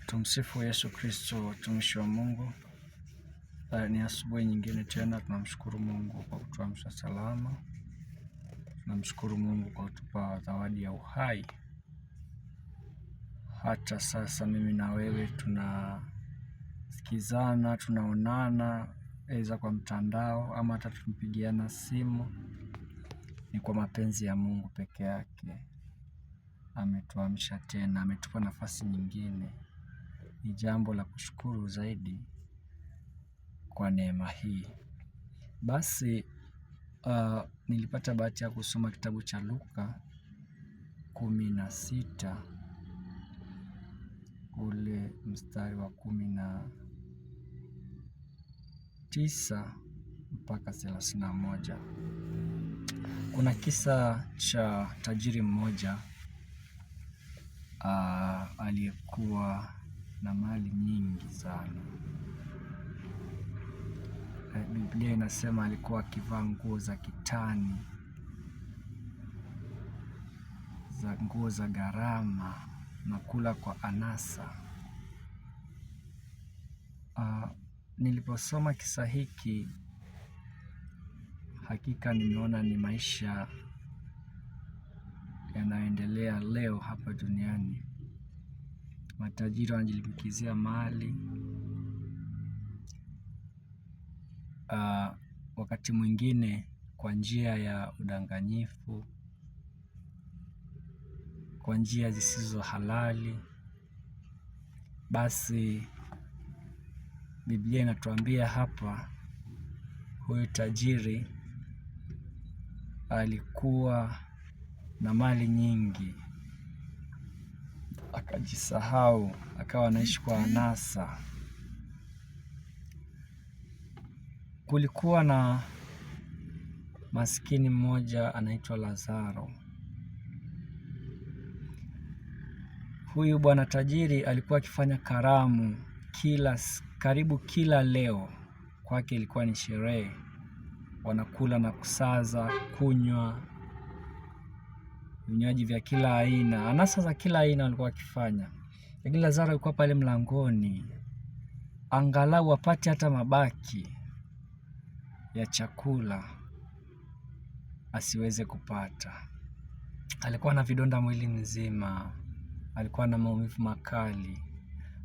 Tumsifu Yesu Kristo, tumishi wa Mungu. Ni asubuhi nyingine tena, tunamshukuru Mungu kwa kutuamsha salama. Tunamshukuru Mungu kwa kutupa zawadi ya uhai. Hata sasa mimi na wewe tunasikizana, tunaonana aidha kwa mtandao ama hata tukipigiana simu. Ni kwa mapenzi ya Mungu peke yake. Ametuamsha tena, ametupa nafasi nyingine. Ni jambo la kushukuru zaidi kwa neema hii. Basi nilipata bahati ya kusoma kitabu cha Luka 16 ule mstari wa 19 mpaka 31. Kuna kisa cha tajiri mmoja aliyekuwa na mali nyingi sana. Biblia inasema alikuwa akivaa nguo za kitani, nguo za gharama na kula kwa anasa. Niliposoma kisa hiki, hakika nimeona ni maisha yanayoendelea leo hapa duniani. Matajiri wanajilimbikizia mali, wakati mwingine kwa njia ya udanganyifu, kwa njia zisizo halali. Basi Biblia inatuambia hapa, huyu tajiri alikuwa na mali nyingi, akajisahau, akawa anaishi kwa anasa. Kulikuwa na maskini mmoja anaitwa Lazaro. Huyu bwana tajiri alikuwa akifanya karamu karibu kila leo. Kwake ilikuwa ni sherehe, wanakula na kusaza, kunywa vinywaji vya kila aina, anasa za kila aina walikuwa wakifanya. Lakini Lazaro alikuwa pale mlangoni, angalau apate hata mabaki ya chakula asiweze kupata. Alikuwa na vidonda mwili mzima, alikuwa na maumivu makali,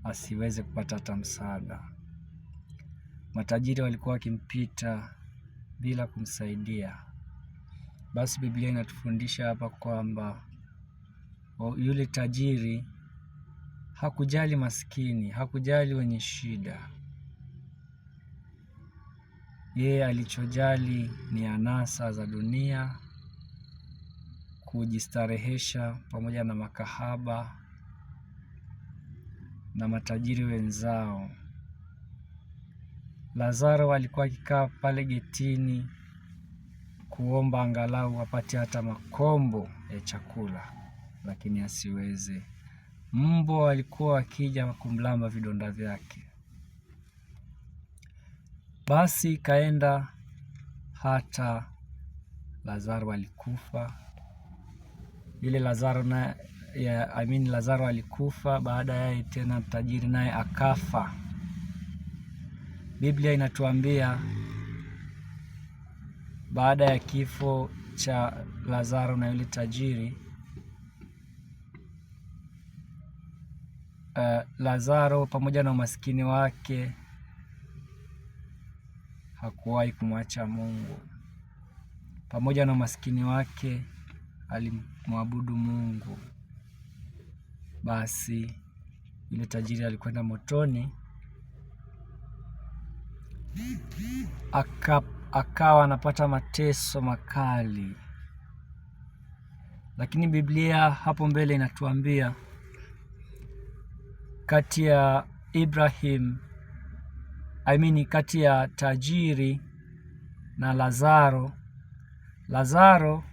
asiweze kupata hata msaada. Matajiri walikuwa wakimpita bila kumsaidia. Basi Biblia inatufundisha hapa kwamba yule tajiri hakujali maskini, hakujali wenye shida. Yeye alichojali ni anasa za dunia, kujistarehesha pamoja na makahaba na matajiri wenzao. Lazaro alikuwa akikaa pale getini kuomba angalau apate hata makombo ya chakula, lakini asiweze. Mbwa alikuwa akija kumlamba vidonda vyake. Basi kaenda hata Lazaro alikufa. Lazaro alikufa, baada ya tena tajiri naye akafa. Biblia inatuambia baada ya kifo cha Lazaro na yule tajiri, Lazaro pamoja na umaskini wake hakuwahi kumwacha Mungu. Pamoja na umaskini wake alimwabudu Mungu. Basi yule tajiri alikwenda motoni, akawa anapata mateso makali. Lakini Biblia hapo mbele inatuambia kati ya tajiri na Lazaro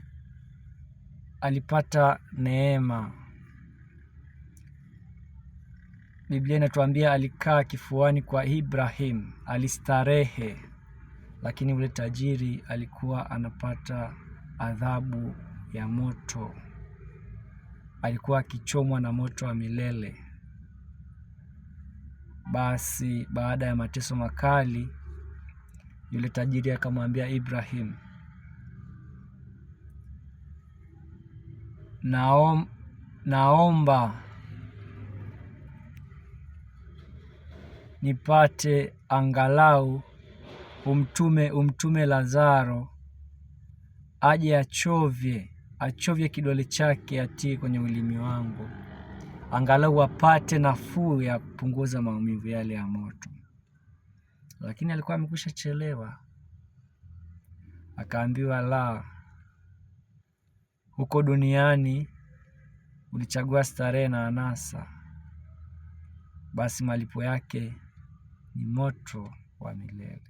alipata neema. Biblia inatuambia alikaa kifuani kwa Ibrahim, alistarehe. Lakini yule tajiri alikuwa anapata adhabu ya moto, alikuwa akichomwa na moto wa milele. Basi baada ya mateso makali, yule tajiri akamwambia Ibrahim, naomba nipate angalau umtume Lazaro aje achovye kidole chake atie kwenye ulimi wangu, angalau apate nafuu ya kupunguza maumivu yale ya moto. Lakini alikuwa amekwisha chelewa. Akaambiwa, la, huko duniani ulichagua starehe na anasa, basi malipo yake ni moto wa milele.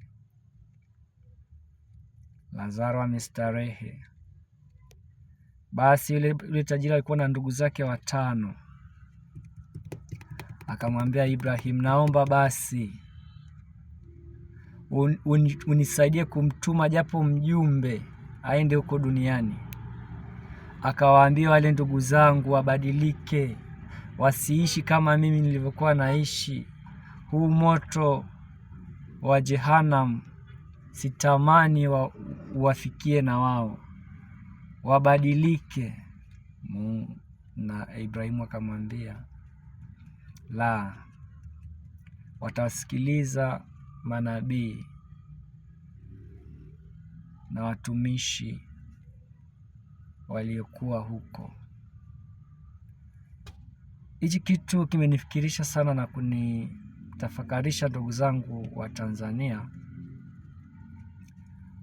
Lazaro amestarehe. Basi yule tajiri alikuwa na ndugu zake 5. Akamwambia Ibrahim, naomba basi unisaidie kumtuma japo mjumbe aende huko duniani, akawaambia wale ndugu zangu wabadilike, wasiishi kama mimi nilivyokuwa naishi. Huu moto wa Jehanamu sitamani wafikie na wao, wabadilike. Na Ibrahimu akamwambia, la, watawasikiliza manabii na watumishi waliokuwa huko. Hichi kitu kimenifikirisha sana na kunitafakarisha, ndugu zangu wa Tanzania.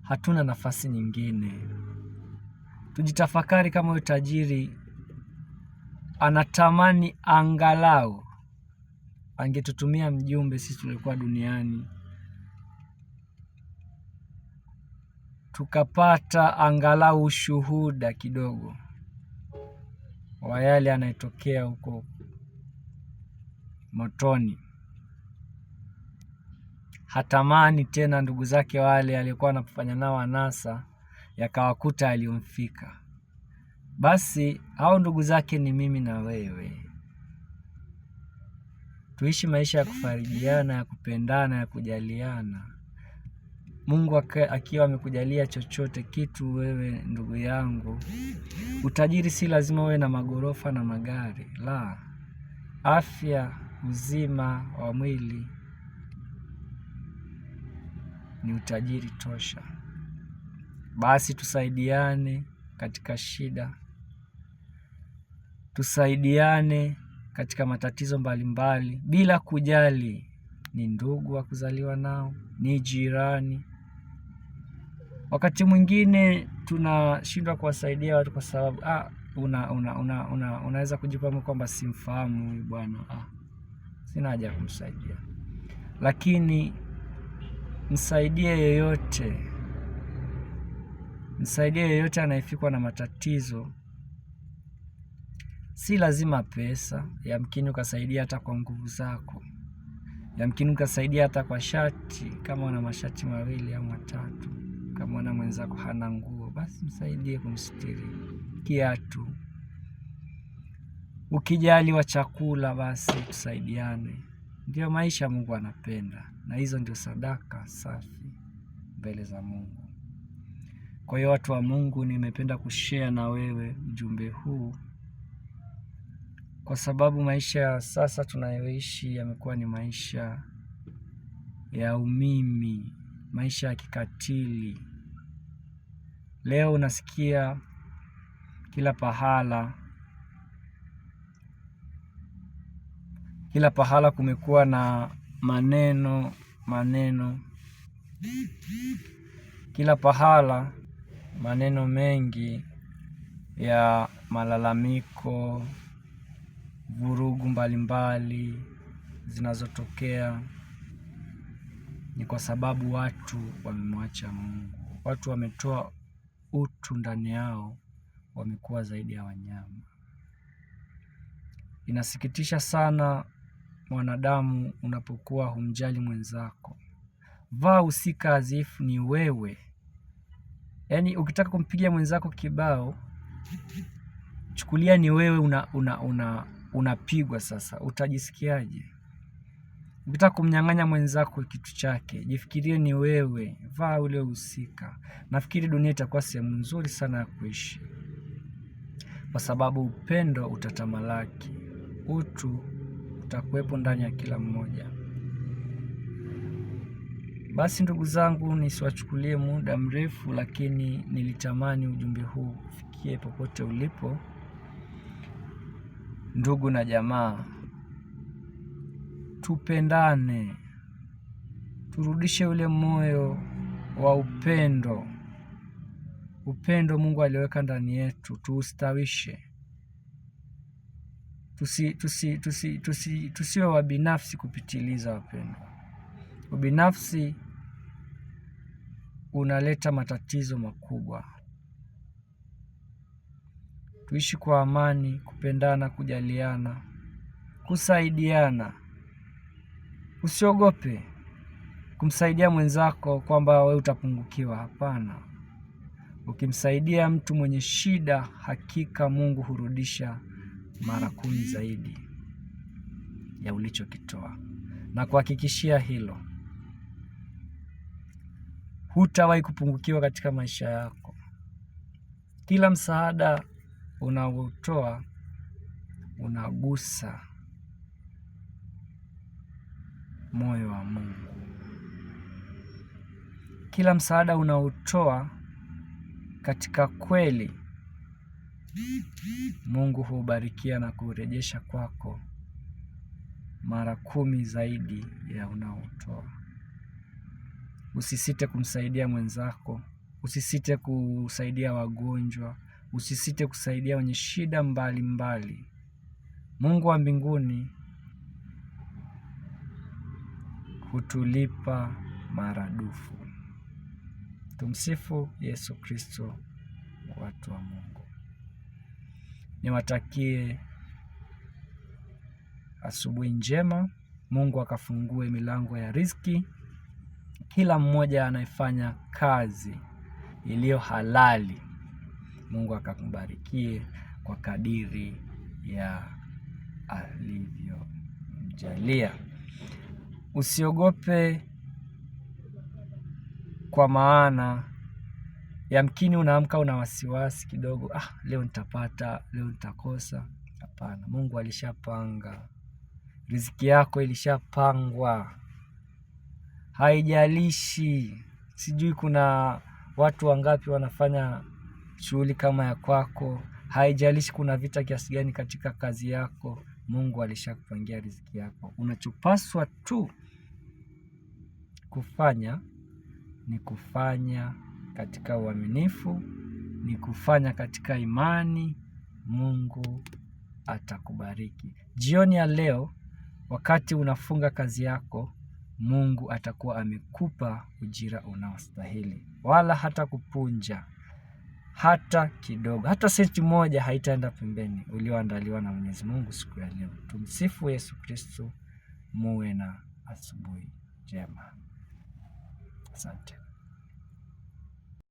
Hatuna nafasi nyingine. Tujitafakari kama huyu tajiri anatamani angalau angetutumia mjumbe sisi tulikuwa duniani, tukapata angalau ushuhuda kidogo wa yale yanayotokea huko motoni. Hatamani tena ndugu zake wale alikuwa anafanya nao anasa yakawakuta aliyomfika. Basi hao ndugu zake ni mimi na wewe. Tuishi maisha ya kufarijiana, ya kupendana, ya kujaliana. Mungu akiwa amekujalia chochote kitu, wewe ndugu yangu, utajiri si lazima uwe na magorofa na magari. La, afya, uzima wa mwili ni utajiri tosha. Basi tusaidiane katika shida, tusaidiane katika matatizo mbalimbali, bila kujali ni ndugu wa kuzaliwa nao, ni jirani. Wakati mwingine tunashindwa kuwasaidia watu kwa sababu unaweza kujipamu kwamba simfahamu huyu bwana, sina haja kumsaidia. Lakini msaidie yeyote anayefikwa na matatizo. Si lazima pesa, yamkini ukasaidia hata kwa nguvu zako, yamkini ukasaidia hata kwa shati. Kama una mashati 2 au 3, kama una mwenzako hana nguo, basi msaidie kumstiri. Kiatu, ukijali wa chakula, basi tusaidiane. Ndio maisha Mungu anapenda, na hizo ndio sadaka safi mbele za Mungu. Kwa hiyo watu wa Mungu, nimependa kushare na wewe ujumbe huu, kwa sababu maisha ya sasa tunayoishi yamekuwa ni maisha ya umimi, maisha ya kikatili. Leo unasikia kila pahala kumekuwa na maneno, kila pahala maneno mengi ya malalamiko, vurugu mbalimbali zinazotokea. Ni kwa sababu watu wamemwacha Mungu. Watu wametoa utu ndani yao, wamekuwa zaidi ya wanyama. Inasikitisha sana mwanadamu unapokuwa humjali mwenzako. Vaa usika azifu ni wewe. Yaani ukitaka kumpigia mwenzako kibao, chukulia ni wewe unapigwa. Sasa utajisikiaje? Ukitaka kumnyang'anya mwenzako kitu chake, jifikirie ni wewe, vaa ule uhusika. Nafikiri dunia itakuwa sehemu nzuri sana ya kuishi, kwa sababu upendo utatamalaki, utu utakuwepo ndani ya kila mmoja. Basi ndugu zangu, nisiwachukulie muda mrefu, lakini nilitamani ujumbe huu ufikie popote ulipo, ndugu na jamaa. Tupendane, turudishe ule moyo wa upendo. Upendo Mungu aliweka ndani yetu, tuustawishe. Tusiwe wabinafsi kupitiliza, wapendwa. Ubinafsi unaleta matatizo makubwa. Tuishi kwa amani, kupendana, kujaliana, kusaidiana. Usiogope kumsaidia mwenzako kwamba wewe utapungukiwa. Hapana. Ukimsaidia mtu mwenye shida, hakika Mungu hurudisha mara 10 zaidi ya ulichokitoa. Na kuhakikishia hilo, hutawahi kupungukiwa katika maisha yako. Kila msaada unaotoa unagusa moyo wa Mungu. Kila msaada unaotoa katika kweli, Mungu hubarikia na kurejesha kwako mara 10 zaidi ya unaotoa. Usisite kumsaidia mwenzako, usisite kusaidia wagonjwa, usisite kusaidia wenye shida mbalimbali. Mungu wa mbinguni hutulipa maradufu. Tumsifu Yesu Kristo, watu wa Mungu. Niwatakie asubuhi njema. Mungu akafungue milango ya riziki. Kila mmoja anayefanya kazi iliyo halali, Mungu akakubarikie kwa kadiri ya alivyomjalia. Usiogope, kwa maana yamkini unaamka una wasiwasi kidogo, leo nitapata, leo nitakosa. Hapana, Mungu alishapanga. Riziki yako ilishapangwa. Haijalishi, sijui kuna watu wangapi wanafanya shughuli kama ya kwako. Haijalishi kuna vita kiasi gani katika kazi yako, Mungu alishakupangia riziki yako. Unachopaswa tu kufanya ni kufanya katika uaminifu, ni kufanya katika imani. Mungu atakubariki. Jioni ya leo, wakati unafunga kazi yako, Mungu atakuwa amekupa ujira unaostahili, wala hata kupunja hata kidogo. Hata senti moja haitaenda pembeni ulioandaliwa na Mwenyezi Mungu siku ya leo. Tumsifu Yesu Kristo. Muwe na asubuhi njema. Asante.